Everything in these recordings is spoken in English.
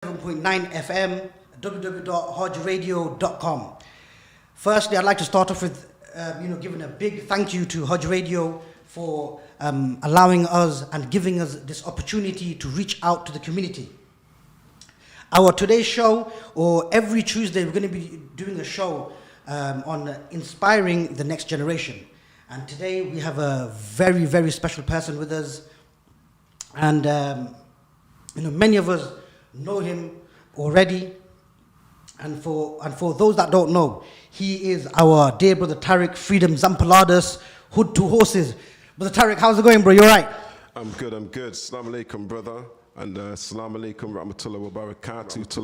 7.9 FM, www.hajradio.com. Firstly, I'd like to start off with giving a big thank you to Haj Radio for allowing us and giving us this opportunity to reach out to the community. Our today's show, or every Tuesday, we're going to be doing a show on inspiring the next generation. And today we have a very, very special person with us. And many of us know him already. And for those that don't know, he is our dear brother Tarek, Freedom Zampaladas, Hood to Horses. Brother Tarek, how's it going, bro? You alright? I'm good. Assalamu alaikum, brother. And assalamu alaikum, rahmatullah wa barakatuh, to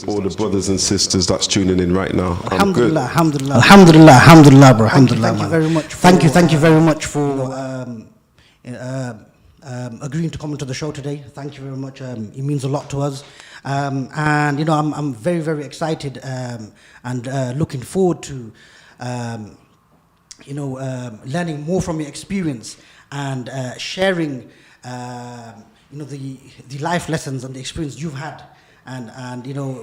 all the brothers and sisters that's tuning in right now. Alhamdulillah, bro. Alhamdulillah, Thank you very much. Thank you very much for agreeing to come into the show today. Thank you very much. It means a lot to us. I'm very, very excited and looking forward to learning more from your experience and sharing the life lessons and the experience you've had, and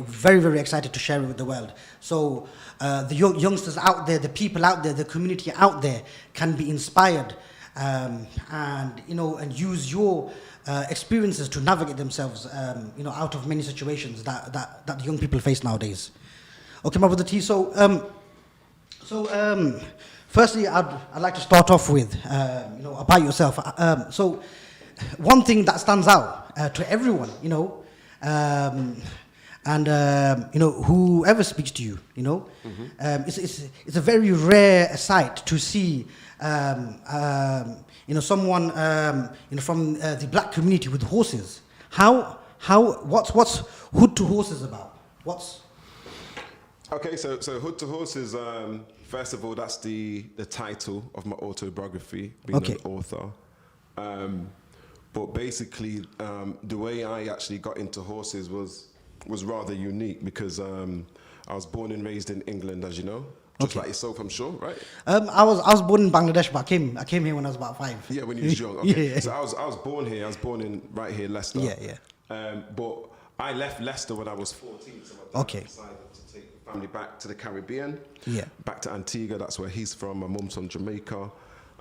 very, very excited to share it with the world. So the youngsters out there, the people out there, the community out there can be inspired and use your experiences to navigate themselves out of many situations that young people face nowadays. Okay, my brother T. So firstly, I'd like to start off with about yourself. So one thing that stands out to everyone, whoever speaks to you, it's a very rare sight to see someone from the black community with horses. What's Hood to Horses about? Okay, so Hood to Horses, first of all, that's the title of my autobiography, being an author. But basically, the way I actually got into horses was rather unique because I was born and raised in England, as you know. Just like yourself, I'm sure, right? I was born in Bangladesh, but I came here when I was about 5. Yeah, when you was young. Okay. Yeah. So I was born here. I was born in right here, Leicester. Yeah. But I left Leicester when I was 14. So my dad decided to take the family back to the Caribbean. Yeah. Back to Antigua. That's where he's from. My mum's from Jamaica,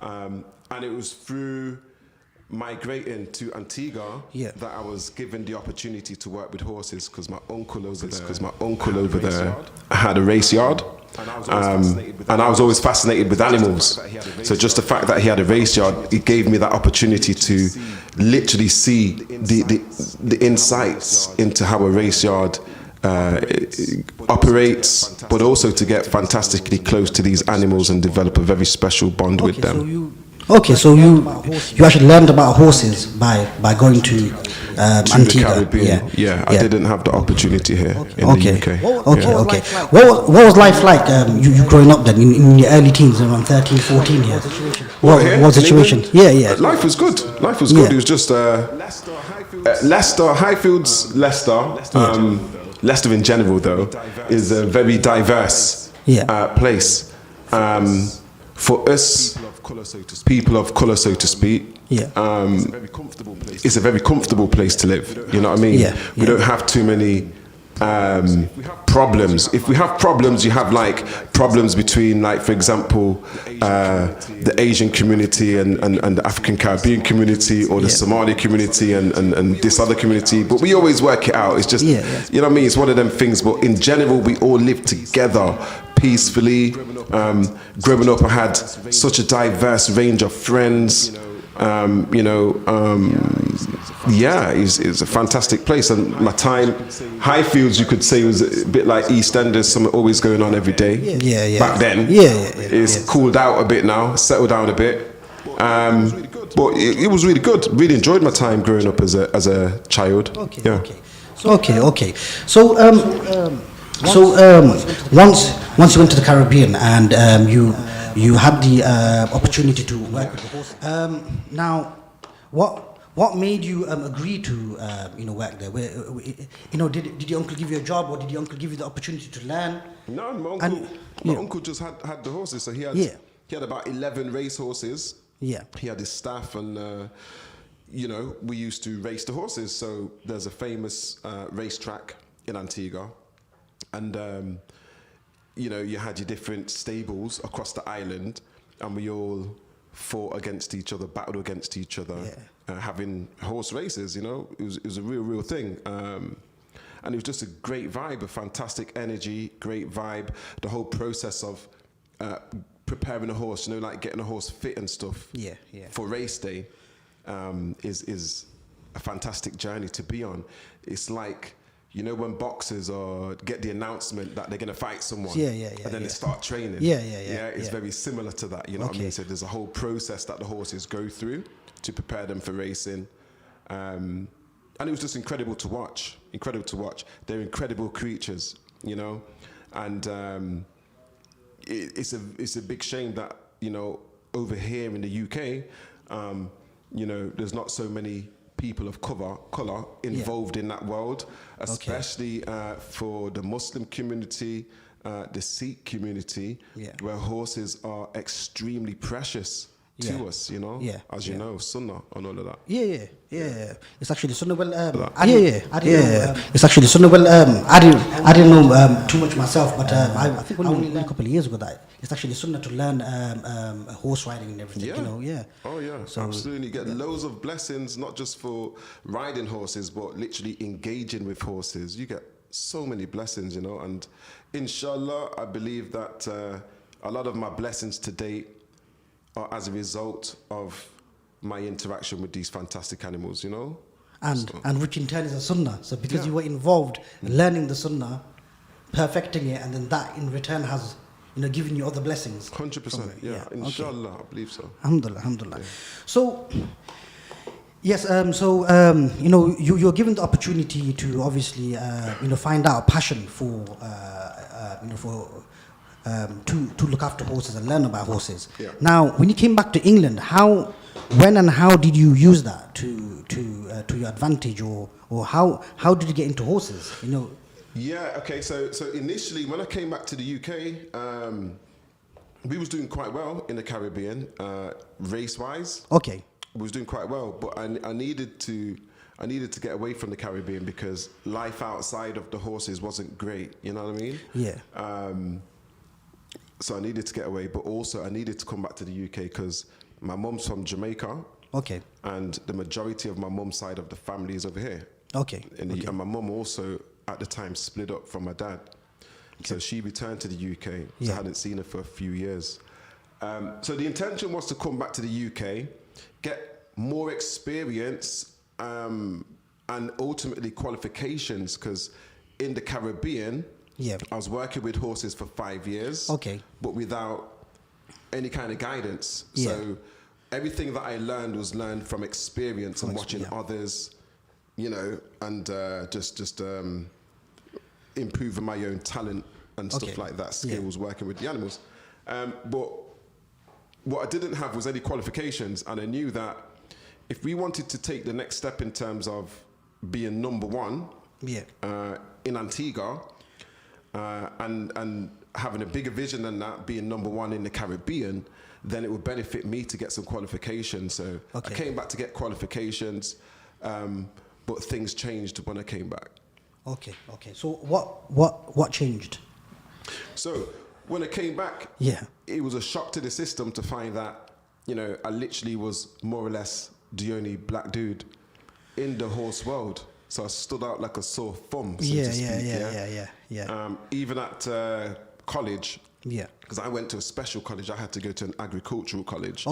and it was through migrating to Antigua that I was given the opportunity to work with horses because my uncle over there had a race yard. And I was always fascinated with animals. So just the fact that he had a race yard, it gave me that opportunity to literally see the insights into how a race yard operates, but also to get fantastically close to these animals and develop a very special bond with them. So you actually learned about horses by going to Antigua. The Caribbean. Yeah, I didn't have the opportunity here in the UK. Okay. What was life like you growing up then in your early teens, around 13, 14 here? What was the situation? Yeah. Life was good. It was just Leicester, Highfields, Leicester. Leicester in general, though, is a very diverse place. For us, people of colour, so to speak, it's a very comfortable place to live. You know what I mean? We don't have too many problems. If we have problems, you have like problems between, like, for example, the Asian community and the African Caribbean community, or the Somali community and this other community. But we always work it out. It's just, you know what I mean? It's one of them things. But in general, we all live together peacefully. Growing up, I had such a diverse range of friends. It's a fantastic place. And my time, Highfields, you could say, was a bit like EastEnders, something always going on every day. Back then, it's cooled out a bit now, settled down a bit. But it was really good. Really enjoyed my time growing up as a child. Okay. So once you went to the Caribbean and you had the opportunity to work with the horse. Now, what made you agree to work there? Did your uncle give you a job, or did your uncle give you the opportunity to learn? No, my uncle just had the horses. So he had about 11 race horses. Yeah. He had his staff, and we used to race the horses. So there's a famous racetrack in Antigua, and you had your different stables across the island, and we all fought against each other, battled against each other, having horse races. It was a real thing. And it was just a great vibe, a fantastic energy, great vibe. The whole process of preparing a horse, like getting a horse fit and stuff for race day is a fantastic journey to be on. It's like, when boxers get the announcement that they're going to fight someone, and then they start training. It's very similar to that, what I mean? So there's a whole process that the horses go through to prepare them for racing. And it was just incredible to watch. They're incredible creatures, and it's a big shame that, over here in the UK, there's not so many people of color involved in that world, especially for the Muslim community, the Sikh community, where horses are extremely precious to us, as you know, Sunnah and all of that. It's actually Sunnah. Well, it's actually Sunnah. Well, I didn't know too much myself, but I think only learned a couple of years ago that it's actually Sunnah to learn horse riding and everything. Oh yeah, so, absolutely. You get loads of blessings, not just for riding horses, but literally engaging with horses. You get so many blessings, and inshallah, I believe that a lot of my blessings to date are as a result of my interaction with these fantastic animals, and which in turn is a sunnah. So because you were involved learning the sunnah, perfecting it, and then that in return has given you other blessings. 100%, inshallah, I believe so. Alhamdulillah. So yes, you're given the opportunity to obviously find out a passion for to look after horses and learn about horses. Now, when you came back to England, when and how did you use that to your advantage, or how did you get into horses? So initially when I came back to the UK, we was doing quite well in the Caribbean, race wise. We was doing quite well, but I needed to get away from the Caribbean because life outside of the horses wasn't great, you know what I mean? So I needed to get away, but also I needed to come back to the UK because my mum's from Jamaica. And the majority of my mum's side of the family is over here. And my mum also at the time split up from my dad. So she returned to the UK. So I hadn't seen her for a few years. So the intention was to come back to the UK, get more experience, and ultimately qualifications, because in the Caribbean, I was working with horses for 5 years, but without any kind of guidance. So everything that I learned was learned from experience and watching others, and just improving my own talent and stuff like that, skills working with the animals. But what I didn't have was any qualifications, and I knew that if we wanted to take the next step in terms of being number one in Antigua, and having a bigger vision than that, being number one in the Caribbean, then it would benefit me to get some qualifications. So I came back to get qualifications, but things changed when I came back. So what changed? So when I came back, it was a shock to the system to find that, I literally was more or less the only black dude in the horse world. So I stood out like a sore thumb, so to speak. Even at college, because I went to a special college, I had to go to an agricultural college,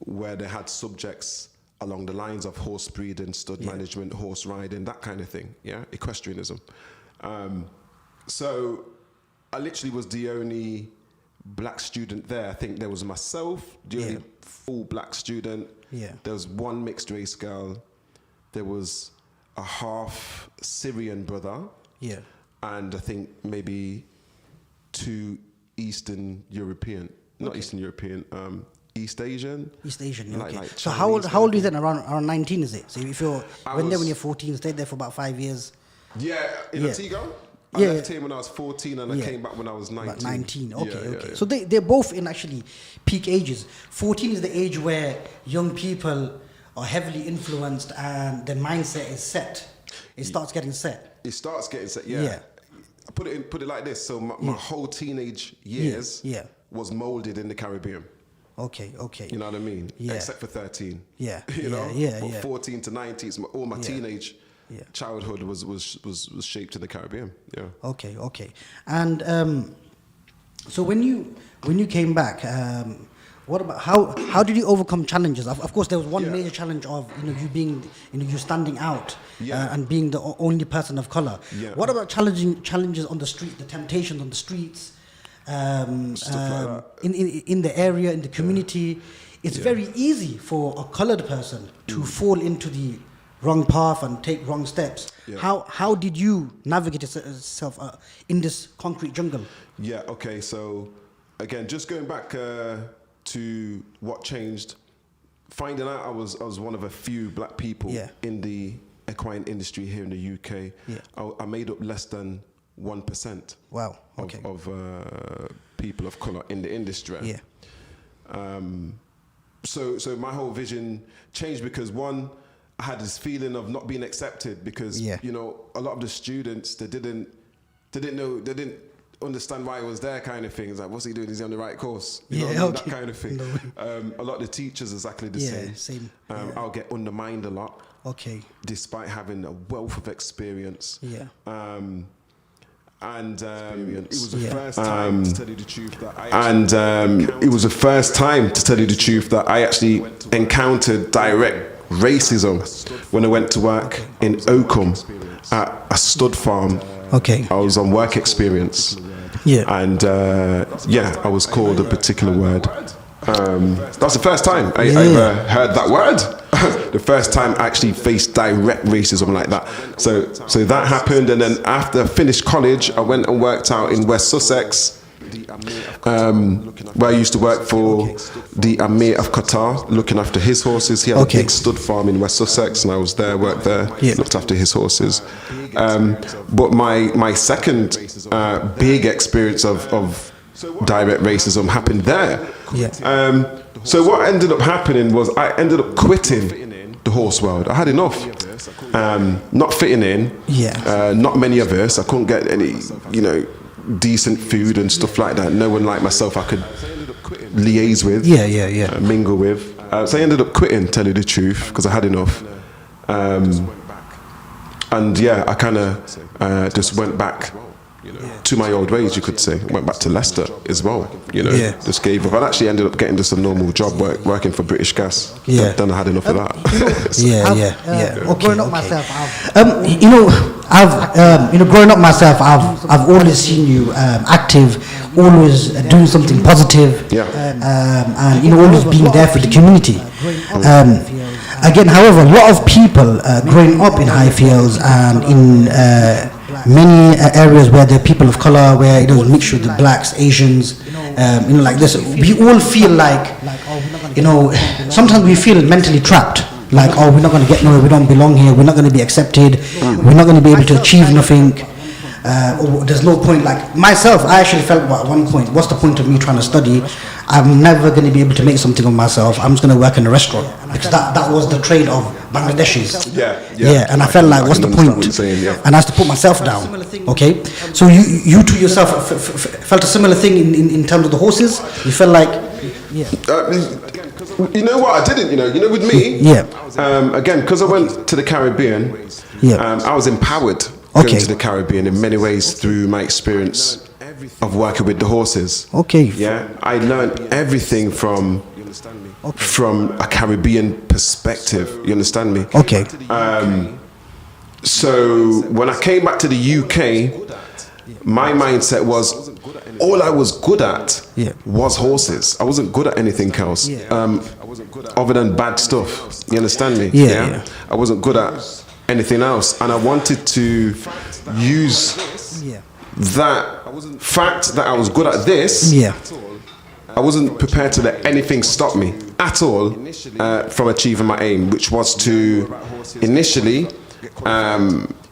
where they had subjects along the lines of horse breeding, stud management, horse riding, that kind of thing, equestrianism. So I literally was the only black student there. I think there was myself, the only full black student. There was one mixed race girl. There was a half Syrian brother. And I think maybe 2 Eastern European, not Eastern European, East Asian. So how old are you then? Around 19, is it? So if when you're 14, stayed there for about 5 years. In Antigua. I left here when I was 14 and I came back when I was 19. About 19, okay. So they're both in actually peak ages. 14 is the age where young people are heavily influenced and their mindset is set. It starts getting set. It starts getting set, yeah. Put it like this. So my whole teenage years was molded in the Caribbean. Okay. You know what I mean? Yeah. Except for 13. Yeah. You know? But 14 to 19, all my teenage childhood was shaped in the Caribbean. Yeah. Okay. And so when you came back, what about how did you overcome challenges? Of course, there was one major challenge of you being you standing out and being the only person of color. Yeah. What about challenges on the street, the temptations on the streets, in the area, in the community? It's very easy for a colored person to fall into the wrong path and take wrong steps. Yeah. How did you navigate yourself in this concrete jungle? Yeah. Okay. So again, just going back to what changed, finding out I was one of a few black people in the equine industry here in the UK. Yeah. I made up less than 1%. Wow. Okay. Of people of color in the industry. Yeah. So my whole vision changed because one, I had this feeling of not being accepted because a lot of the students they didn't understand why he was there, kind of thing. It's like, what's he doing? Is he on the right course? That kind of thing. A lot of the teachers exactly the same. I'll get undermined a lot. Okay. Despite having a wealth of experience. Yeah. And it was the first time to tell you the truth that it was the first time to tell you the truth that I actually encountered direct racism when I went to work in Oakham at a stud farm. Okay. I was on work experience. Yeah. And I was called a particular word. That's the first time I ever heard that word. The first time I actually faced direct racism like that. So that happened, and then after I finished college, I went and worked out in West Sussex, where I used to work for the Amir of Qatar, looking after his horses. He had a big stud farm in West Sussex, and I was there, worked there, looked after his horses. But my second big experience of direct racism happened there. So what ended up happening was I ended up quitting the horse world. I had enough. Not fitting in. Not many of us. I couldn't get any, decent food and stuff like that. No one like myself I could liaise with. Mingle with. So I ended up quitting, tell you the truth, because I had enough. I kind of just went back to my old ways, you could say. Went back to Leicester as well, just gave up. I actually ended up getting just a normal job working for British Gas. Then I had enough of that. Growing up myself, growing up myself, I've always seen you active, always doing something positive, and always being there for the community. Again, however, a lot of people growing up in Highfields and in many areas where there are people of color, where it was mixture with the blacks, Asians, like this, we all feel like, sometimes we feel mentally trapped. Like, we're not going to get nowhere, we don't belong here, we're not going to be accepted, we're not going to be able to achieve nothing, or there's no point. Like myself, I actually felt at one point, what's the point of me trying to study? I'm never going to be able to make something of myself. I'm just going to work in a restaurant, because that was the trade of Bangladeshis. And I felt like, what's the point? And I had to put myself down. Okay, so you to yourself felt a similar thing in terms of the horses. You felt like, you know what? I didn't. With me. Again, because I went to the Caribbean. I was empowered going to the Caribbean in many ways through my experience of working with the horses. I learned everything from a Caribbean perspective. You understand me? So when I came back to the UK, my mindset was all I was good at was horses. I wasn't good at anything else other than bad stuff. You understand me? I wasn't good at anything else, and I wanted to use that fact that I was good at this. I wasn't prepared to let anything stop me at all from achieving my aim, which was to initially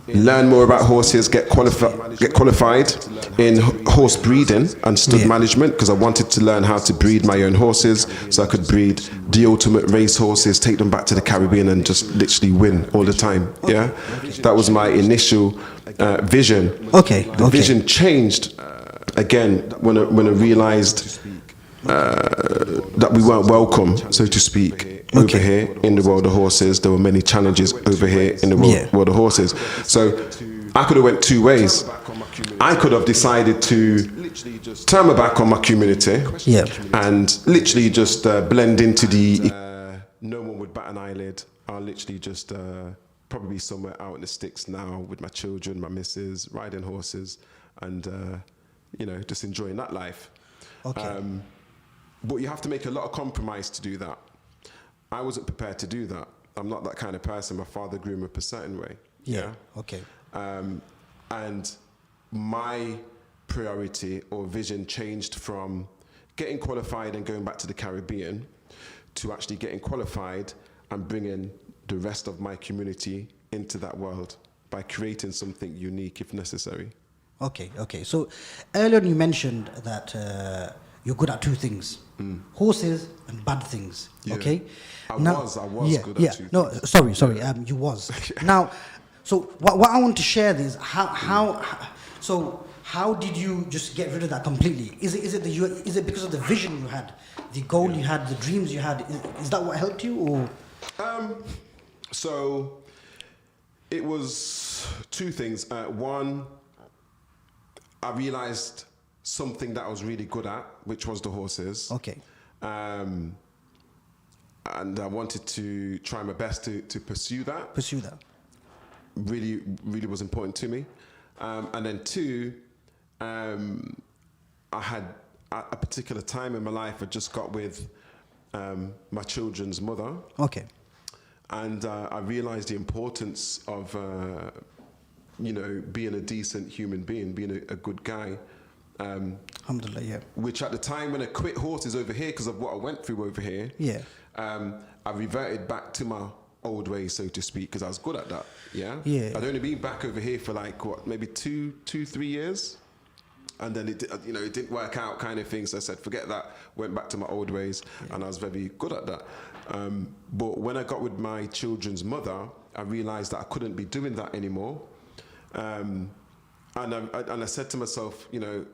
learn more about horses, get qualified in horse breeding and stud management, because I wanted to learn how to breed my own horses so I could breed the ultimate race horses, take them back to the Caribbean and just literally win all the time. Yeah, that was my initial vision. The vision changed again when I realized that we weren't welcome, so to speak, over here in the world of horses. There were many challenges over here in the world of horses. So I could have went two ways. I could have decided to turn my back on my community and literally just blend into the... no one would bat an eyelid. I'll literally just probably somewhere out in the sticks now with my children, my missus, riding horses and, you know, just enjoying that life. But you have to make a lot of compromise to do that. I wasn't prepared to do that. I'm not that kind of person. My father grew me up a certain way. And my priority or vision changed from getting qualified and going back to the Caribbean to actually getting qualified and bringing the rest of my community into that world by creating something unique if necessary. So earlier you mentioned that you're good at two things, horses and bad things. I was good at two things. Sorry, you was. Now, so what I want to share is how did you just get rid of that completely? Is it because of the vision you had, the goal you had, the dreams you had? Is that what helped you, or? So it was two things. One, I realized something that I was really good at, which was the horses. And I wanted to try my best to pursue that. Really, really was important to me. And then two, I had at a particular time in my life, I just got with my children's mother. And I realized the importance of, you know, being a decent human being, being a good guy. Alhamdulillah, Which at the time when I quit horses over here, because of what I went through over here, I reverted back to my old ways, so to speak, because I was good at that. I'd only been back over here for like maybe 2-3 years, and then it didn't work out, kind of thing. So I said, forget that. Went back to my old ways, and I was very good at that. But when I got with my children's mother, I realized that I couldn't be doing that anymore. And I said to myself, you know,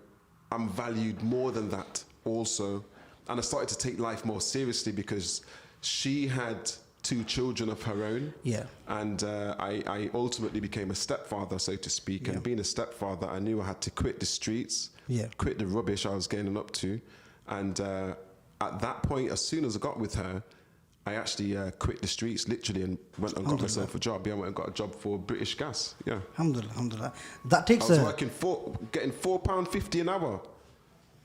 I'm valued more than that also. And I started to take life more seriously because she had 2 children of her own. And I ultimately became a stepfather, so to speak. And being a stepfather, I knew I had to quit the streets, quit the rubbish I was getting up to. And at that point, as soon as I got with her, I actually quit the streets literally and went and got myself a job. I went and got a job for British Gas. Alhamdulillah. That takes I was working getting £4.50 an hour.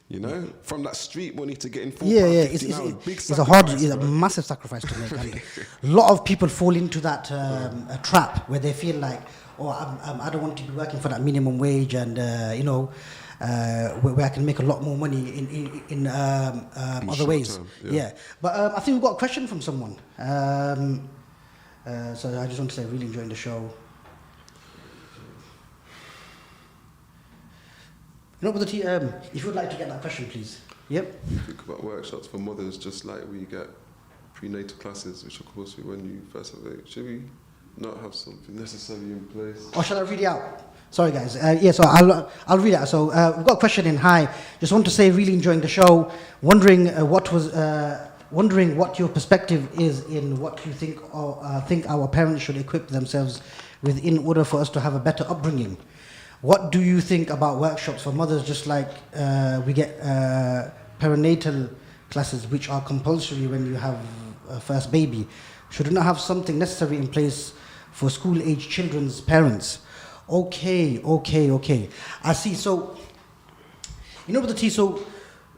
You know, from that street money to getting £4.50 an hour. It's a massive sacrifice to make. And a lot of people fall into that a trap where they feel like, I don't want to be working for that minimum wage, and you know, where I can make a lot more money in other ways. But I think we've got a question from someone. So I just want to say, really enjoying the show. You know, if you would like to get that question, please. Think about workshops for mothers, just like we get prenatal classes, which of course we when you first have it. Should we not have something necessarily in place? Or shall I read it out? Sorry, guys. So I'll read it out. So we've got a question in. Hi, just want to say, really enjoying the show. Wondering what your perspective is in what you think our parents should equip themselves with in order for us to have a better upbringing. What do you think about workshops for mothers, just like we get perinatal classes, which are compulsory when you have a first baby? Should we not have something necessary in place for school-age children's parents? Okay. I see. So, you know, with the T, so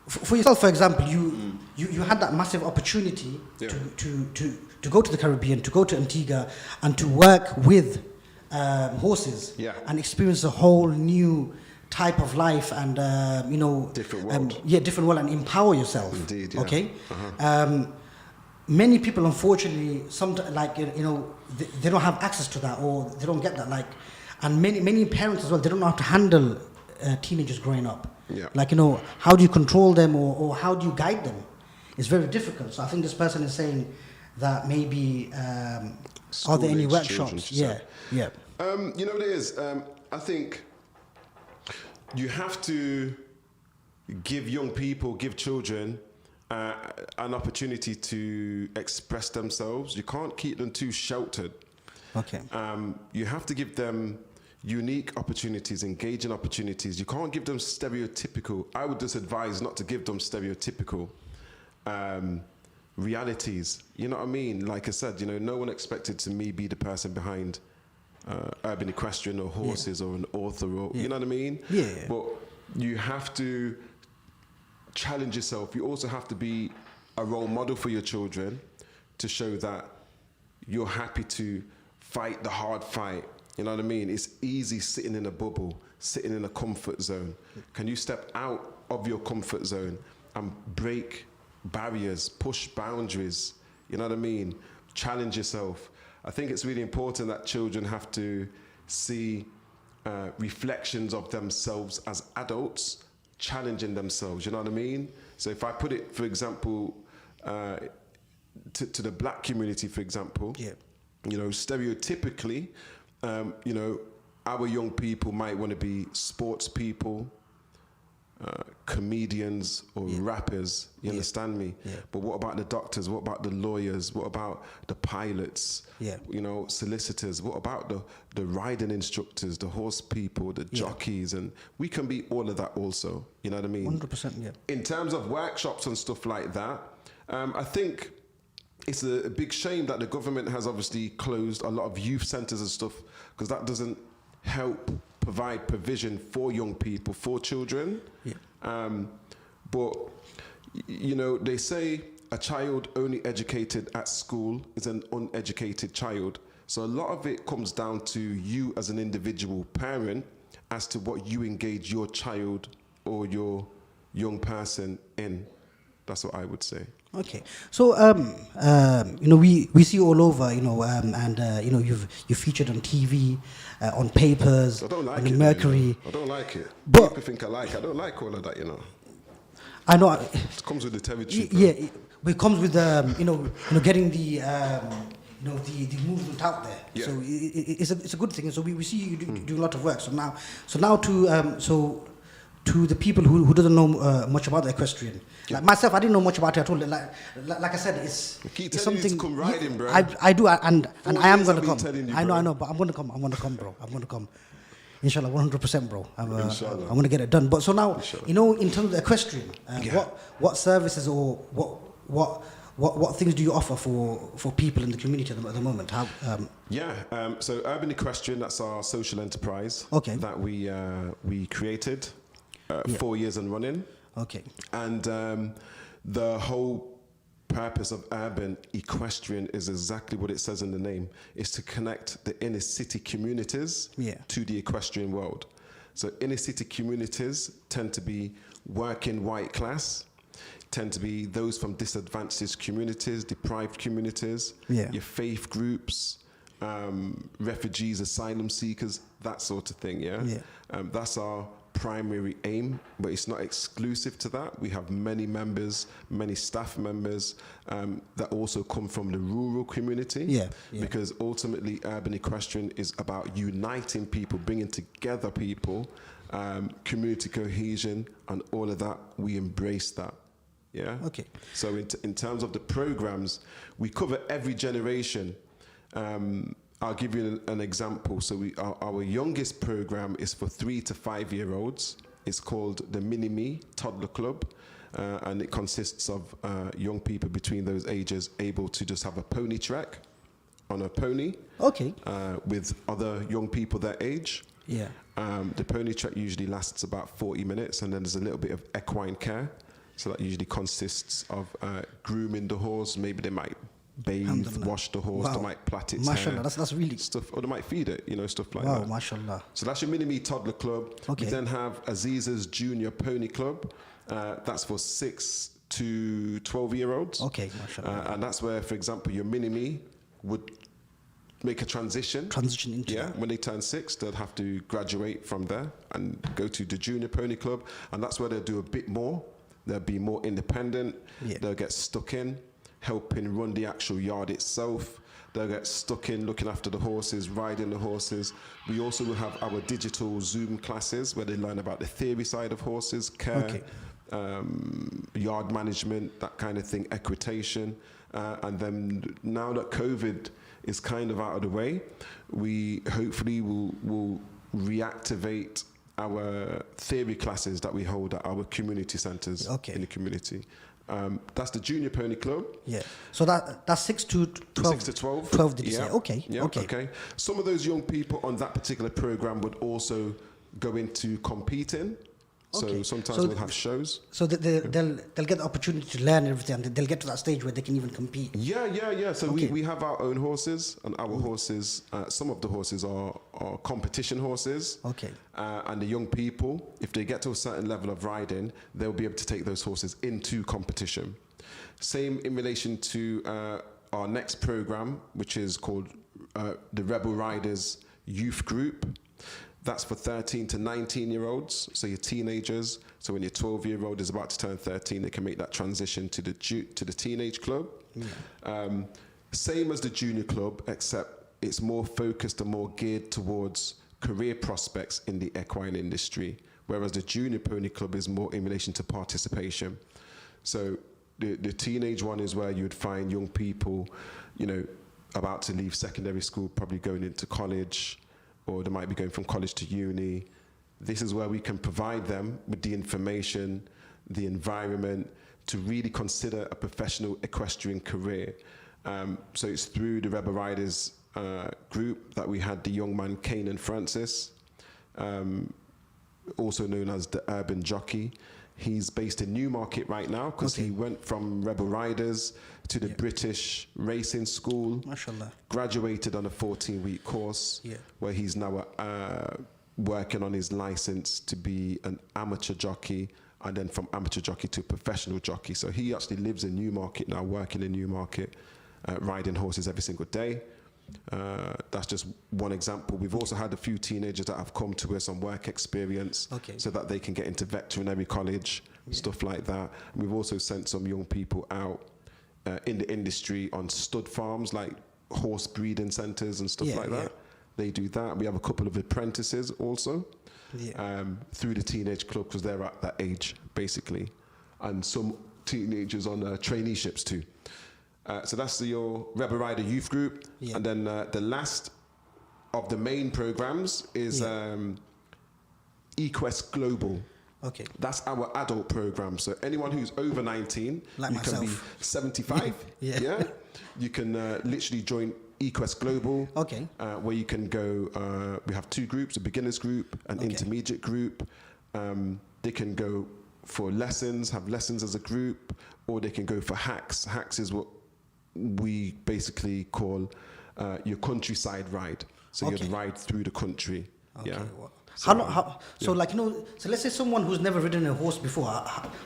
for yourself, for example, you had that massive opportunity to go to the Caribbean, to go to Antigua, and to work with horses and experience a whole new type of life, and you know, different world, and empower yourself. Indeed, many people, unfortunately, they don't have access to that, or they don't get that. And many parents as well, they don't know how to handle teenagers growing up. Yeah. Like, how do you control them or how do you guide them? It's very difficult. So I think this person is saying that maybe, are there any workshops? Yeah. You know what it is? I think you have to give young people, give children an opportunity to express themselves. You can't keep them too sheltered. Okay. You have to give them unique opportunities, engaging opportunities. You can't give them stereotypical. I would just advise not to give them stereotypical realities. You know what I mean? Like I said, no one expected to me be the person behind Urban Equestrian or horses or an author or, you know what I mean? Yeah. But you have to challenge yourself. You also have to be a role model for your children to show that you're happy to fight the hard fight. You know what I mean? It's easy sitting in a bubble, sitting in a comfort zone. Can you step out of your comfort zone and break barriers, push boundaries? You know what I mean? Challenge yourself. I think it's really important that children have to see reflections of themselves as adults challenging themselves. You know what I mean? So if I put it, for example, to the black community, for example, stereotypically, our young people might want to be sports people, comedians or rappers, you understand me? Yeah. But what about the doctors? What about the lawyers? What about the pilots? Yeah. Solicitors? What about the riding instructors, the horse people, the jockeys? And we can be all of that also, you know what I mean? 100%, yeah. In terms of workshops and stuff like that, I think it's a big shame that the government has obviously closed a lot of youth centres and stuff, because that doesn't help provide provision for young people, for children. Yeah. But, they say a child only educated at school is an uneducated child. So a lot of it comes down to you as an individual parent as to what you engage your child or your young person in. That's what I would say. Okay, so we see all over, you've featured on TV, on papers, I don't like on it, Mercury. I don't like it. But people think I don't like all of that, I know. It comes with the territory. Yeah, it comes with getting the the movement out there. Yeah. So it's a good thing. So we see you do a lot of work. So now to the people who doesn't know much about the equestrian. Like myself, I didn't know much about it at all. Like I said, it's something. You to come riding, bro. I do, and I am going to come. I know, but I'm going to come. I'm going to come, bro. I'm going to come. Inshallah, 100%, bro. I'm going to get it done. But so now, in terms of the equestrian, what services or what things do you offer for people in the community at the moment? So Urban Equestrian, that's our social enterprise that we created 4 years and running. Okay. And the whole purpose of Urban Equestrian is exactly what it says in the name. It's to connect the inner city communities to the equestrian world. So inner city communities tend to be working white class, tend to be those from disadvantaged communities, deprived communities, your faith groups, refugees, asylum seekers, that sort of thing, that's our primary aim, but it's not exclusive to that. We have many members, many staff members that also come from the rural community, because ultimately Urban Equestrian is about uniting people, bringing together people, community cohesion and all of that. We embrace that. Yeah. Okay. So in terms of the programs, we cover every generation. I'll give you an example. So our youngest program is for 3 to 5 year olds. It's called the Mini-Me Toddler Club. And it consists of young people between those ages able to just have a pony trek on a pony. Okay. With other young people their age. Yeah. The pony trek usually lasts about 40 minutes, and then there's a little bit of equine care. So that usually consists of grooming the horse. Maybe they might bathe, wash the horse, they might plait its hair. That's really stuff, or they might feed it, stuff like that. Wow, mashallah. So that's your Mini-Me Toddler Club. Okay. We then have Aziza's Junior Pony Club. That's for 6 to 12 year olds. Okay, mashallah. And that's where, for example, your Mini-Me would make a transition. Transition into that. When they turn 6, they'll have to graduate from there and go to the junior pony club, and that's where they'll do a bit more. They'll be more independent. Yeah. They'll get stuck in helping run the actual yard itself. They'll get stuck in looking after the horses, riding the horses. We also will have our digital Zoom classes where they learn about the theory side of horses, care, yard management, that kind of thing, equitation. And then now that COVID is kind of out of the way, we hopefully will reactivate our theory classes that we hold at our community centres in the community. That's the Junior Pony Club. Yeah. So that's 6 to 12. 6 to 12. 12, did you say? Okay. Yeah, okay. Some of those young people on that particular program would also go into competing. So sometimes we'll have shows. So they'll get the opportunity to learn everything, and they'll get to that stage where they can even compete. Yeah. So we have our own horses, and our horses, some of the horses are competition horses. Okay. And the young people, if they get to a certain level of riding, they'll be able to take those horses into competition. Same in relation to our next program, which is called the Rebel Riders Youth Group. That's for 13 to 19-year-olds, so you're teenagers. So when your 12-year-old is about to turn 13, they can make that transition to the teenage club. Yeah. Same as the junior club, except it's more focused and more geared towards career prospects in the equine industry, whereas the junior pony club is more in relation to participation. So the teenage one is where you'd find young people, about to leave secondary school, probably going into college, or they might be going from college to uni. This is where we can provide them with the information, the environment, to really consider a professional equestrian career. So it's through the Rebel Riders group that we had the young man, Kanan Francis, also known as the Urban Jockey. He's based in Newmarket right now because he went from Rebel Riders to the British Racing School. MashaAllah. Graduated on a 14-week course where he's now working on his license to be an amateur jockey, and then from amateur jockey to professional jockey. So he actually lives in Newmarket now, working in Newmarket, riding horses every single day. That's just one example. We've also had a few teenagers that have come to us on work experience so that they can get into veterinary college, stuff like that. And we've also sent some young people out in the industry on stud farms, like horse breeding centres and stuff like that. They do that. We have a couple of apprentices also through the teenage club because they're at that age, basically. And some teenagers on traineeships too. So that's your Rebel Rider Youth Group. And then the last of the main programs is eQuest Global. Okay. That's our adult program. So anyone who's over 19, like you myself. Can be 75. You can literally join eQuest Global. Okay. Where you can go, we have 2 groups, a beginners group, an intermediate group. They can go for lessons, have lessons as a group, or they can go for hacks. Hacks is what we basically call your countryside ride. So you'd ride through the country. Well, so let's say someone who's never ridden a horse before,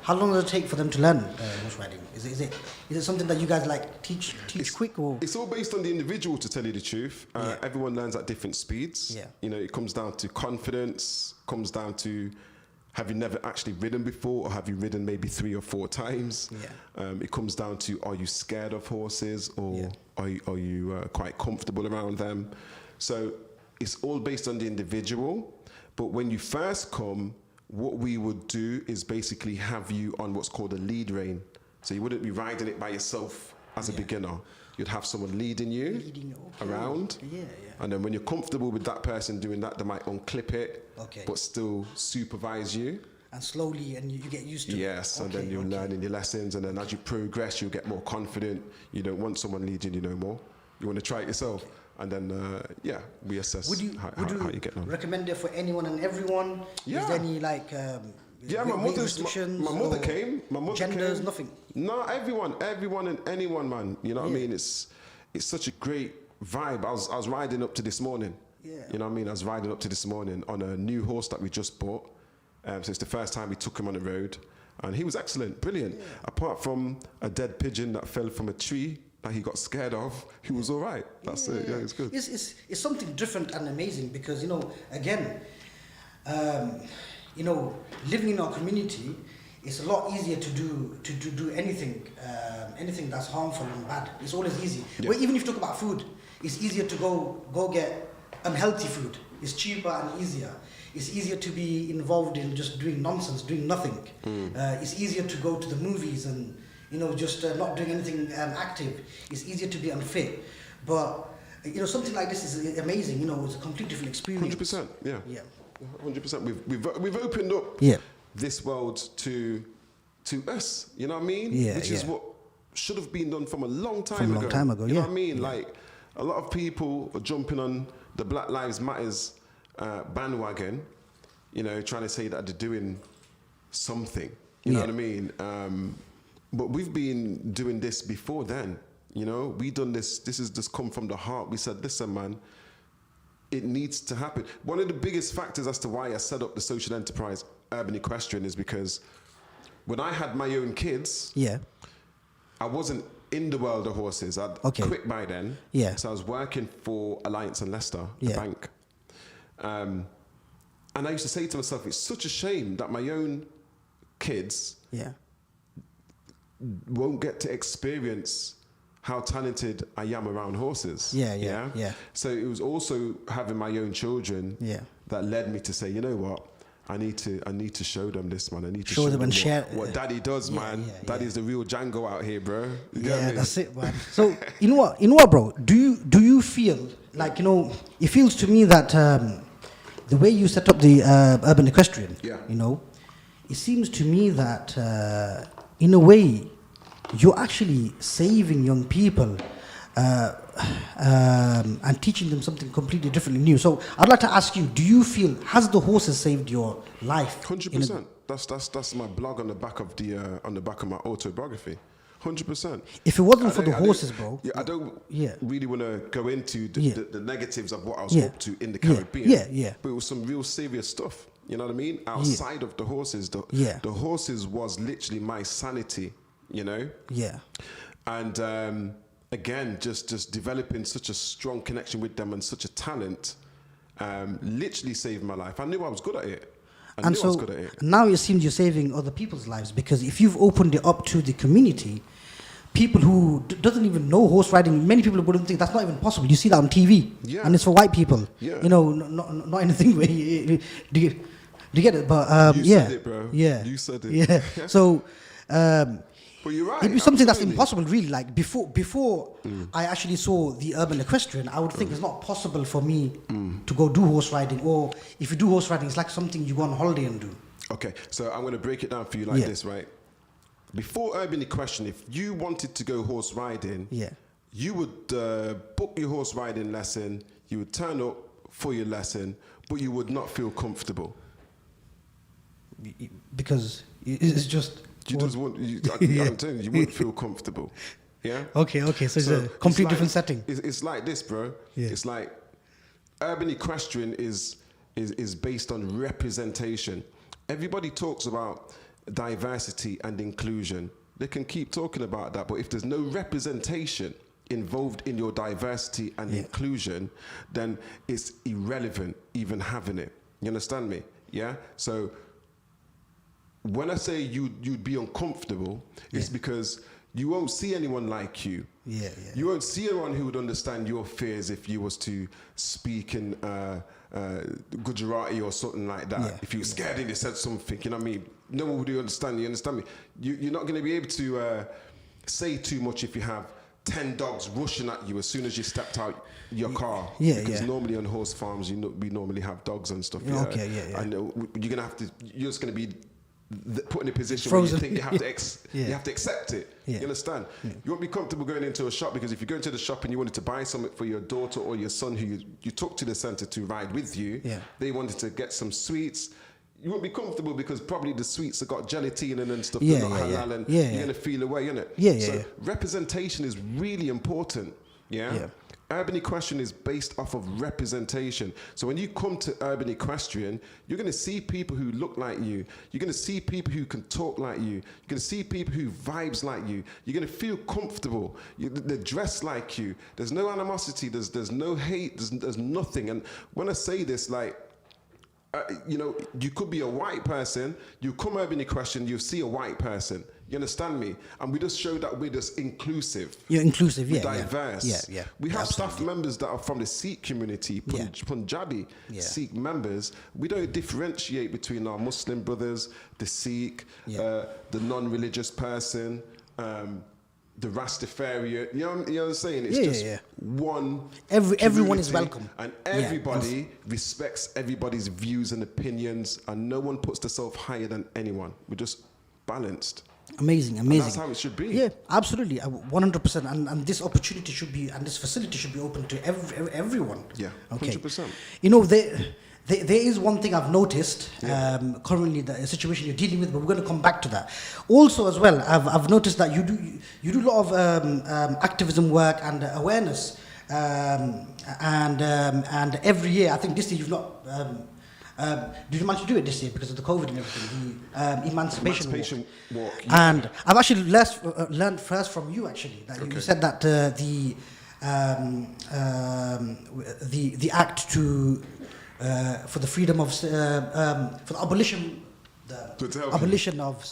how long does it take for them to learn horse riding? Is it something that you guys teach quick, or? It's all based on the individual, to tell you the truth. Everyone learns at different speeds. It comes down to confidence, comes down to, have you never actually ridden before, or have you ridden maybe 3 or 4 times? It comes down to, are you scared of horses, or are you quite comfortable around them? So it's all based on the individual. But when you first come, what we would do is basically have you on what's called a lead rein. So you wouldn't be riding it by yourself as a beginner. You'd have someone leading you around. And then when you're comfortable with that person doing that, they might unclip it, but still supervise you. And slowly, and you get used to it. Yes, and then you're learning your lessons, and then as you progress, you'll get more confident. You don't want someone leading you no more. You want to try it yourself. And then, we assess how you get on. Recommend it for anyone and everyone? Is there any my mother came. My mother genders, came. Nothing. No, everyone and anyone, man. You know what I mean? It's such a great vibe. I was riding up to this morning. You know what I mean? I was riding up to this morning on a new horse that we just bought. So it's the first time we took him on the road, and he was excellent, brilliant. Apart from a dead pigeon that fell from a tree that he got scared of, he was all right. That's it. Yeah, it's good. It's something different and amazing because, again, living in our community, it's a lot easier to do anything that's harmful and bad. It's always easy. Yeah. Well, even if you talk about food, it's easier to go get unhealthy food. It's cheaper and easier. It's easier to be involved in just doing nonsense, doing nothing. It's easier to go to the movies and just not doing anything active. It's easier to be unfit. But something like this is amazing. It's a completely different experience. 100%. Yeah. Yeah. 100%. We've opened up this world to us. You know what I mean? Yeah. Which is what should have been done from a long time ago. You know what I mean? Yeah. Like a lot of people are jumping on the Black Lives Matters bandwagon, trying to say that they're doing something. You know what I mean? But we've been doing this before then. We done this. This has just come from the heart. We said, listen, man, it needs to happen. One of the biggest factors as to why I set up the social enterprise Urban Equestrian is because when I had my own kids, I wasn't in the world of horses. I'd quit by then. Yeah. So I was working for Alliance and Leicester, the bank. And I used to say to myself, it's such a shame that my own kids won't get to experience how talented I am around horses. Yeah. So it was also having my own children that led me to say, you know what? I need to show them this, man. I need to show them and share what Daddy does, man. Daddy's the real Django out here, bro. You get me? That's it, man. So you know what, bro? Do you feel like it feels to me that the way you set up the Urban Equestrian, it seems to me that in a way you're actually saving young people and teaching them something completely differently new. So I'd like to ask you, do you feel, has the horses saved your life? 100%. That's my blog on the back of my autobiography. 100%. If it wasn't for the horses, bro. I don't really want to go into the negatives of what I was up to in the Caribbean. But it was some real serious stuff. You know what I mean? Outside of the horses, the horses was literally my sanity. And again, just developing such a strong connection with them and such a talent, literally saved my life. I knew I was good at it. I was good at it. Now it seems you're saving other people's lives, because if you've opened it up to the community, people who doesn't even know horse riding, many people wouldn't think that's not even possible. You see that on TV, and it's for white people. Not anything where do you get it? But you said it, bro. You said it. Yeah. So. But you're right. It'd be something that's impossible, really. Like before I actually saw the Urban Equestrian, I would think it's not possible for me to go do horse riding, or if you do horse riding, it's like something you go on holiday and do. Okay, so I'm going to break it down for you like this, right? Before Urban Equestrian, if you wanted to go horse riding, you would book your horse riding lesson, you would turn up for your lesson, but you would not feel comfortable. Because it's just... I'm telling you, you wouldn't feel comfortable. Yeah? Okay. So it's a complete different setting. It's like this, bro. It's like Urban Equestrian is based on representation. Everybody talks about diversity and inclusion. They can keep talking about that, but if there's no representation involved in your diversity and inclusion, then it's irrelevant even having it. You understand me? Yeah? So when I say you'd be uncomfortable, it's because you won't see anyone like you. You won't see anyone who would understand your fears if you was to speak in Gujarati or something like that. If you were scared and you said something, you know what I mean? No one would understand you. Understand me? You're not going to be able to say too much if you have 10 dogs rushing at you as soon as you stepped out your car. Because normally on horse farms, we normally have dogs and stuff. And you're just going to be put in a position where you think you have to accept it. You understand? You won't be comfortable going into a shop, because if you go into the shop and you wanted to buy something for your daughter or your son who you took to the centre to ride with you, they wanted to get some sweets, you won't be comfortable because probably the sweets have got gelatin and stuff, they're not halal, and you're going to feel away, innit? So representation is really important, Urban Equestrian is based off of representation. So when you come to Urban Equestrian, you're going to see people who look like you. You're going to see people who can talk like you. You're going to see people who vibes like you. You're going to feel comfortable. They're dressed like you. There's no animosity. There's no hate. There's nothing. And when I say this, like, you could be a white person, you come Urban Equestrian, you see a white person. You understand me? And we just show that we're just inclusive. You're inclusive, we're diverse. Yeah. We have staff members that are from the Sikh community, Punjabi Sikh members. We don't differentiate between our Muslim brothers, the Sikh, the non-religious person, the Rastafarian. You know what I'm saying? It's just one. Everyone is welcome. And everybody respects everybody's views and opinions, and no one puts themselves higher than anyone. We're just balanced. Amazing. And that's how it should be. Yeah, absolutely, 100%. And this opportunity should be, and this facility should be open to everyone. Yeah, okay. 100%. You know, there is one thing I've noticed currently, the situation you're dealing with, but we're going to come back to that. Also, as well, I've noticed that you do a lot of activism work and awareness, and every year, I think this year you've not. Did you manage to do it this year because of the COVID and everything? The emancipation walk. And I've actually learned first from you, actually, that you said that the act to for the freedom of for the abolition of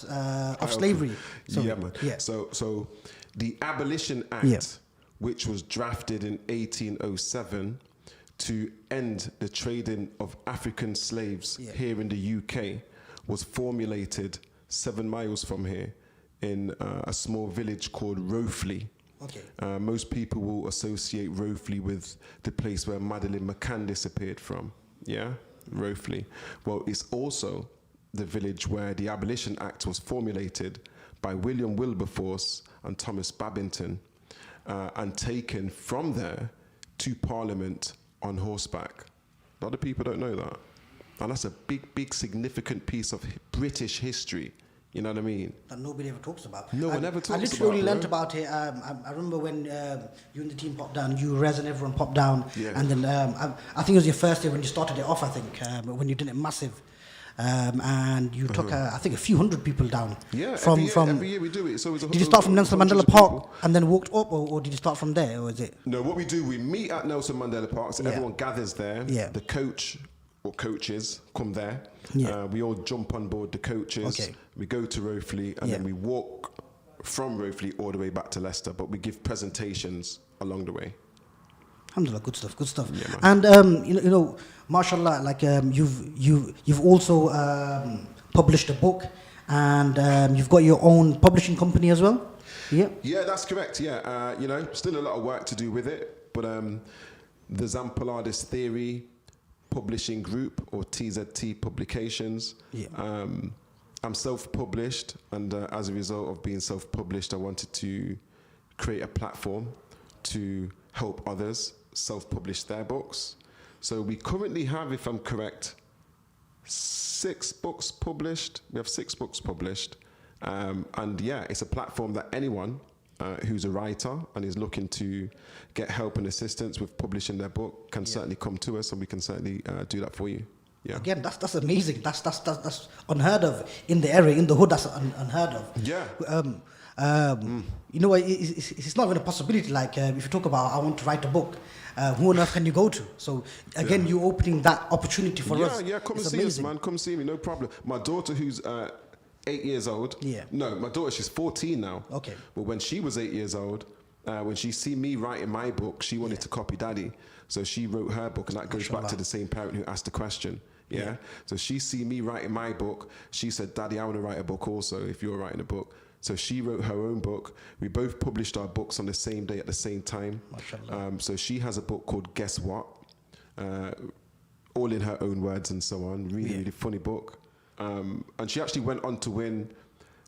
slavery. So, man. So the Abolition Act, which was drafted in 1807. To end the trading of African slaves here in the UK, was formulated 7 miles from here in a small village called Rothley. Okay. Most people will associate Rothley with the place where Madeleine McCann disappeared from. Yeah, Rothley. Well, it's also the village where the Abolition Act was formulated by William Wilberforce and Thomas Babington, and taken from there to Parliament on horseback. A lot of people don't know that. And that's a big, significant piece of British history. You know what I mean? That nobody ever talks about. No one ever talks about it. I literally only learnt about it. I remember when you and the team popped down, you, Rez, and everyone popped down. Yeah. And then I think it was your first year when you started it off, I think, when you did it massive. And you took, I think, a few hundred people down. Yeah, from every year we do it. So did you start from Nelson Mandela Park and then walked up, or did you start from there, or is it? No, what we do, we meet at Nelson Mandela Park, so everyone gathers there. Yeah. The coach or coaches come there. Yeah. We all jump on board the coaches. Okay. We go to Rothley, and then we walk from Rothley all the way back to Leicester, but we give presentations along the way. Alhamdulillah, good stuff. Yeah, and you know, mashallah, like you've also published a book, and you've got your own publishing company as well. Yeah. Yeah, that's correct. Yeah, still a lot of work to do with it, but the Zampaladas Theory Publishing Group, or TZT Publications. Yeah. I'm self-published, and as a result of being self-published, I wanted to create a platform to help others self-publish their books. So we currently have, if I'm correct, 6 books published. We have 6 books published. And it's a platform that anyone who's a writer and is looking to get help and assistance with publishing their book can certainly come to us, and we can certainly do that for you. Yeah. Again, that's amazing. That's unheard of in the area, in the hood. That's unheard of. Yeah. You know, it's not even a possibility. Like if you talk about, I want to write a book, who on earth can you go to? So again, you're opening that opportunity for us. Yeah, come and see us, man. Come see me, no problem. My daughter, who's 8 years old. Yeah. No, my daughter, she's 14 now. Okay. But when she was 8 years old, when she see me writing my book, she wanted to copy Daddy. So she wrote her book, and that goes back to the same parent who asked the question. Yeah. So she see me writing my book. She said, Daddy, I want to write a book also, if you're writing a book. So she wrote her own book. We both published our books on the same day at the same time. So she has a book called Guess What? All in her own words and so on. Really funny book. And she actually went on to win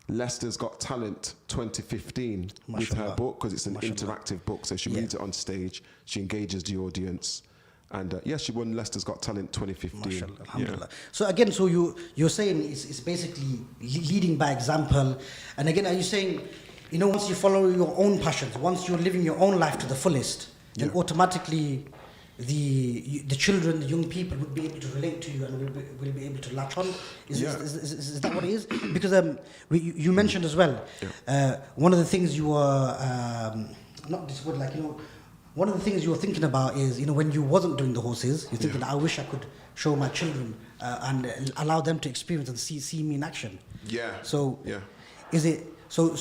Leicester's Got Talent 2015 with her book, because it's an interactive book. So she reads it on stage. She engages the audience. And she won Leicester's Got Talent 2015. Alhamdulillah. So again, so you're saying it's basically leading by example. And again, are you saying, once you follow your own passions, once you're living your own life to the fullest, then automatically the children, the young people would be able to relate to you and will be able to latch on. Is that what it is? Because you mentioned as well, one of the things you were, not this word, like, one of the things you were thinking about is, when you wasn't doing the horses, you're thinking, I wish I could show my children and allow them to experience and see me in action. Yeah. So, is it, so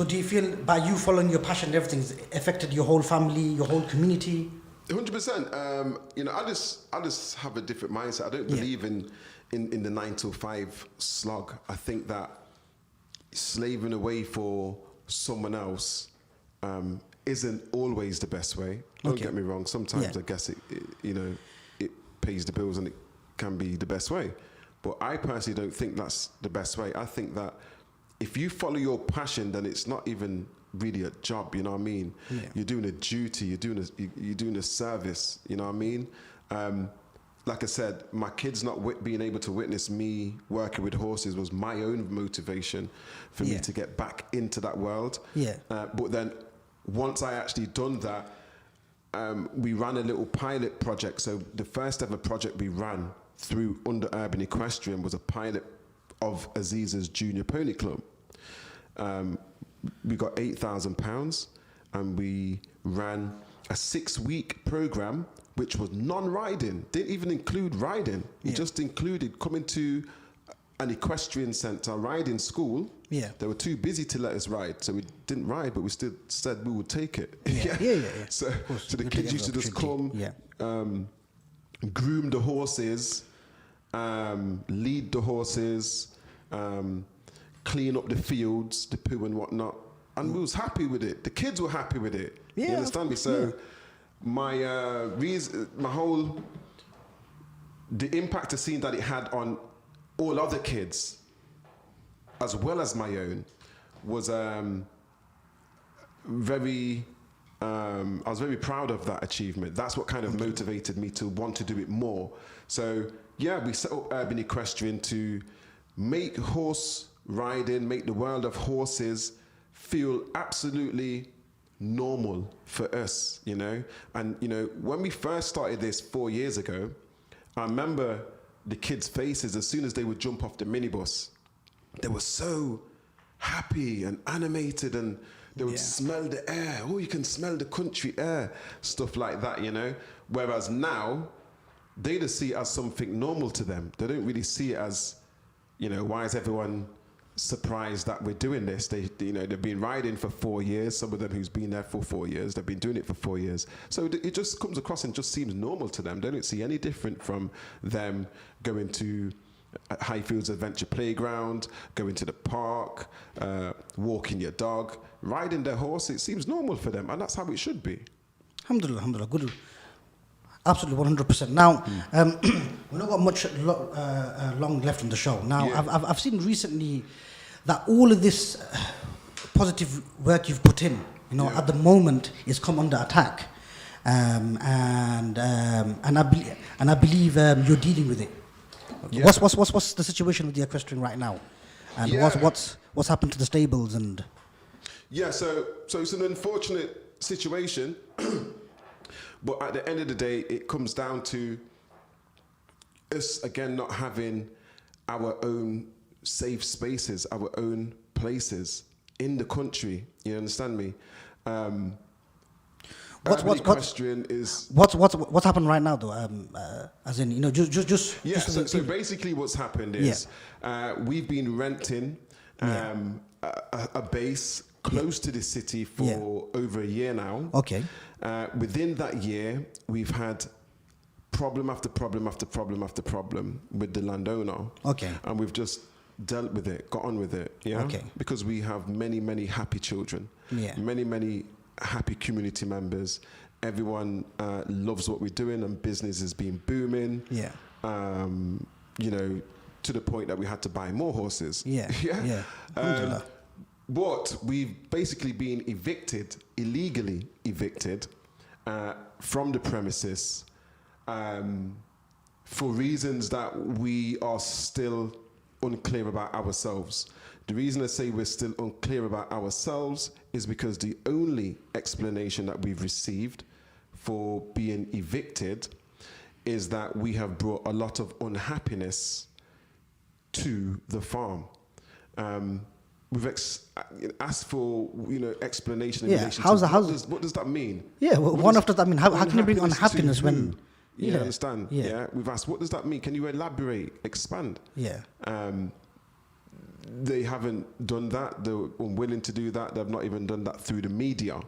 do you feel by you following your passion and everything's affected your whole family, your whole community? 100%. I just have a different mindset. I don't believe in the 9 to 5 slog. I think that slaving away for someone else isn't always the best way. Don't get me wrong. Sometimes I guess it pays the bills and it can be the best way. But I personally don't think that's the best way. I think that if you follow your passion, then it's not even really a job, you know what I mean? Yeah. You're doing a duty, you're doing a service, you know what I mean? Like I said, my kids not being able to witness me working with horses was my own motivation for me to get back into that world. Yeah. But then once I actually done that, we ran a little pilot project. So the first ever project we ran through Under Urban Equestrian was a pilot of Aziza's Junior Pony Club. We got £8,000 and we ran a 6-week program which was non-riding, didn't even include riding. It just included coming to an equestrian centre, riding school. Yeah. They were too busy to let us ride, so we didn't ride, but we still said we would take it. So the kids used to just come, groom the horses, lead the horses, clean up the fields, the poo and whatnot, and we was happy with it. The kids were happy with it. Yeah, you understand me? So my reason, the impact of seeing that it had on all other kids, as well as my own, was very. I was very proud of that achievement. That's what kind of motivated me to want to do it more. So we set up Urban Equestrian to make horse riding, make the world of horses feel absolutely normal for us, And, when we first started this 4 years ago, I remember the kids' faces as soon as they would jump off the minibus. They were so happy and animated, and they would smell the air. Oh, you can smell the country air, stuff like that, Whereas now, they just see it as something normal to them. They don't really see it as, why is everyone surprised that we're doing this? They've been riding for 4 years. Some of them who's been there for 4 years, they've been doing it for 4 years. So it just comes across and just seems normal to them. They don't see any different from them going to Highfields Adventure Playground, going to the park, walking your dog, riding their horse. It seems normal for them, and that's how it should be. Alhamdulillah, good. Absolutely, 100%. Now, we've not got much long left on the show. Now, I've seen recently that all of this positive work you've put in, at the moment, is come under attack, and I believe you're dealing with it. Yeah. What's the situation with the equestrian right now, and what's happened to the stables and? Yeah, so it's an unfortunate situation. But at the end of the day, it comes down to us, again, not having our own safe spaces, our own places in the country. You understand me? What's happened right now, though? As in, just So basically, what's happened is we've been renting a base close to the city for over a year now. Okay. Within that year, we've had problem after problem after problem after problem with the landowner. Okay. And we've just dealt with it, got on with it. Yeah. Okay. Because we have many, many happy children. Yeah. Many, many happy community members. Everyone loves what we're doing, and business has been booming. Yeah. To the point that we had to buy more horses. Yeah. Yeah. But we've basically been illegally evicted from the premises for reasons that we are still unclear about ourselves. The reason I say we're still unclear about ourselves is because the only explanation that we've received for being evicted is that we have brought a lot of unhappiness to the farm. We've asked for explanation in relation to what does that mean? Yeah, well, does that mean? How can you bring unhappiness when? You understand? Yeah. We've asked, what does that mean? Can you elaborate, expand? Yeah. They haven't done that. They're unwilling to do that. They've not even done that through the media.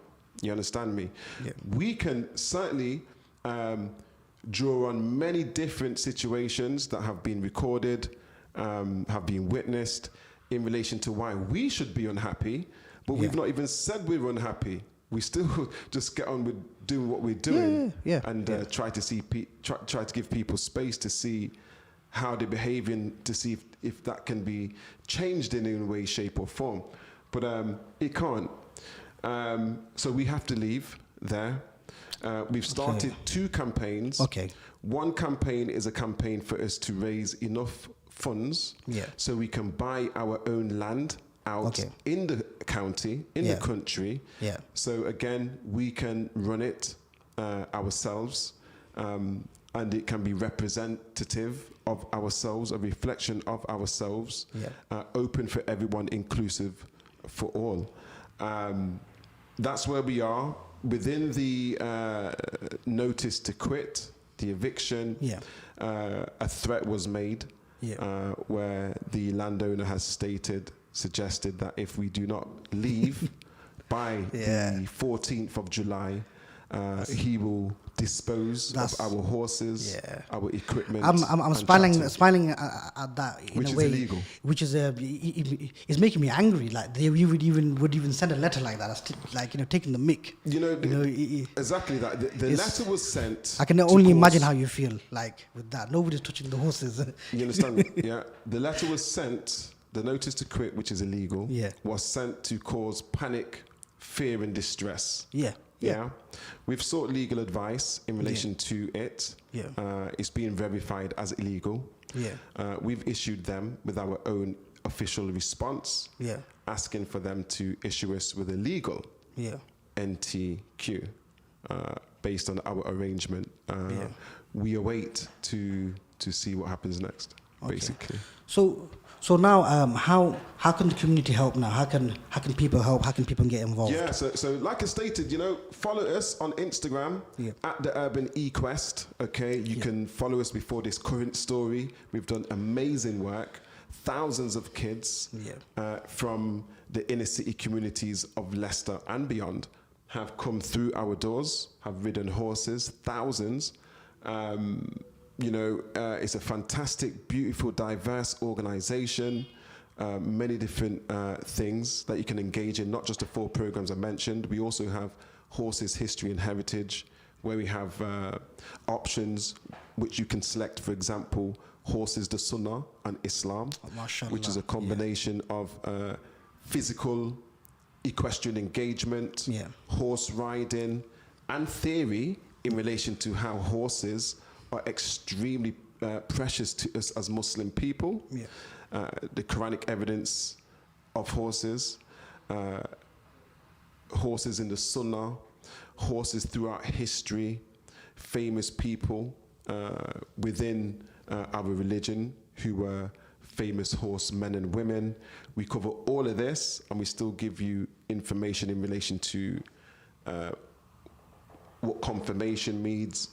You understand me? Yeah. We can certainly draw on many different situations that have been recorded, have been witnessed in relation to why we should be unhappy, but we've not even said we're unhappy. We still just get on with doing what we're doing and try to give people space to see how they're behaving, to see if that can be changed in any way, shape or form. But it can't. So we have to leave there. We've started 2 campaigns. Okay. One campaign is a campaign for us to raise enough funds so we can buy our own land out in the county, in the country. Yeah. So again, we can run it ourselves, and it can be representative of ourselves, a reflection of ourselves, open for everyone, inclusive for all. That's where we are. Within the notice to quit, the eviction, a threat was made where the landowner has suggested that if we do not leave by the 14th of July, he will dispose of our horses, our equipment. I'm smiling at that in which a is way, illegal. Which is it's making me angry. Like they would even send a letter like that, taking the mick. Exactly that. The letter was sent. I can only imagine how you feel like with that. Nobody's touching the horses. You understand? Yeah. The letter was sent. The notice to quit, which is illegal, was sent to cause panic, fear, and distress. Yeah. We've sought legal advice in relation to it. It's been verified as illegal. We've issued them with our own official response, asking for them to issue us with a legal NTQ based on our arrangement. We await to see what happens next, basically. So now, how can the community help now? How can people help? How can people get involved? Yeah, so like I stated, follow us on Instagram at the Urban Equest. Okay, you can follow us before this current story. We've done amazing work. Thousands of kids from the inner city communities of Leicester and beyond have come through our doors, have ridden horses, thousands. It's a fantastic, beautiful, diverse organization, many different things that you can engage in, not just the 4 programs I mentioned. We also have Horses, History and Heritage, where we have options which you can select, for example, Horses, the Sunnah and Islam, which is a combination of physical equestrian engagement, horse riding, and theory in relation to how horses are extremely precious to us as Muslim people. The Quranic evidence of horses, horses in the Sunnah, horses throughout history, famous people within our religion who were famous horsemen and women. We cover all of this, and we still give you information in relation to what confirmation means,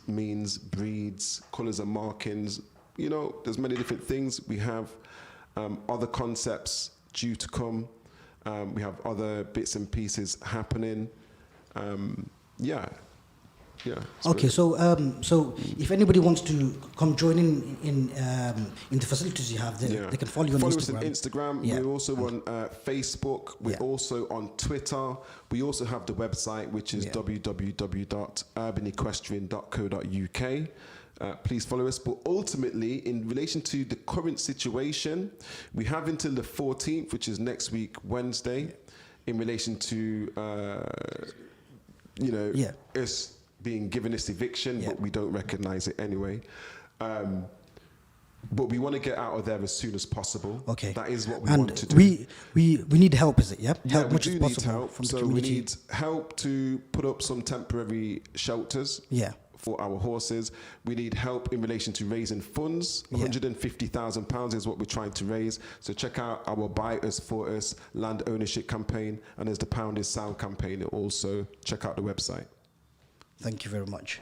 breeds, colours and markings. There's many different things. We have other concepts due to come. We have other bits and pieces happening. Okay, so if anybody wants to come join in the facilities you have, they can follow you on Instagram. Follow us on Instagram. We're also on Facebook. We're also on Twitter. We also have the website, which is www.urbanequestrian.co.uk. Please follow us. But ultimately, in relation to the current situation, we have until the 14th, which is next week, Wednesday, in relation to us being given this eviction, but we don't recognize it anyway. But we want to get out of there as soon as possible. Okay. That is what we and want to do. we need help, is it? Yeah. Yeah, Help we much do as need possible help. from the So we community. need help to put up some temporary shelters. Yeah. For our horses. We need help in relation to raising funds. £150,000 is what we're trying to raise. So check out our Buy Us For Us land ownership campaign, and there's the Pound is Sound campaign. Also check out the website. Thank you very much.